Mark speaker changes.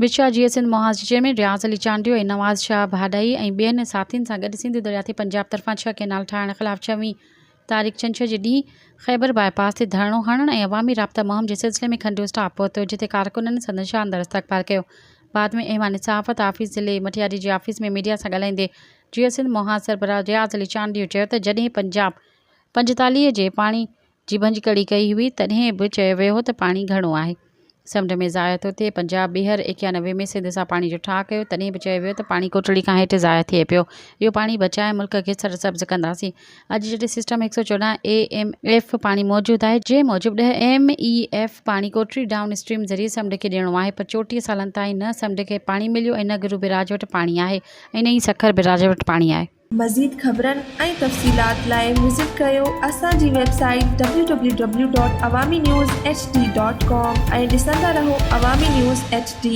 Speaker 1: विछा GSN मोहाज़ जे chairman रियाज़ अली चांडियो ऐं नवाज़ शाह भाडाई ऐं ॿियनि साथियुनि सां गॾु सिंध दरियाती पंजाब तरफ़ां 6 केनाल ठाहिण ख़िलाफ़ 6वीं तारीख़ छंछर जे ॾींहुं ख़ैबर बाईपास ते धरणो हणण ऐं अवामी राब्ता मुहिम जे सिलसिले में खंडू स्टाफ पहुतो, जिते कारकुननि संदनि शानदार इस्तक़बाल कयो। बाद में ऐवान सहाफ़त आफ़ीस ज़िले मटियारी जी आफ़ीस में मीडिया सां ॻाल्हाईंदे GSN मोहाज़ सरबराह रियाज़ अली चांडियो चयो त जॾहिं पंजाब 45 जे पाणी जी भंजकड़ी कई हुई तॾहिं बि चयो वियो त पाणी घणो आहे, समुंड में ज़ाया थो थिए। पंजाब ॿीहर 91 में सिंध सां पाणी जो ठाह कयो, तॾहिं बि चयो वियो त पाणी कोटड़ी खां हेठि ज़ाया थिए पियो। इहो पाणी बचाए मुल्क खे सरसब्ज़ कंदासीं। अॼु जॾहिं सिस्टम 114 AMF पाणी मौजूदु आहे, जंहिं मूजिबि 10 MEF पाणी कोटड़ी डाउन स्ट्रीम ज़रिए समुंड खे ॾियणो आहे, पर 34 सालनि ताईं न समुंड खे पाणी मिलियो ऐं न गुरु बिराज वटि पाणी आहे ऐं न ई सखर बिराज वटि पाणी आहे।
Speaker 2: मज़ीद ख़बरनि ऐं तफ़सीलात लाइ विज़िट कयो असांजी वेबसाइट www.awamiNewsHD.com ऐं ॾिसंदा रहो अवामी न्यूज़ HD।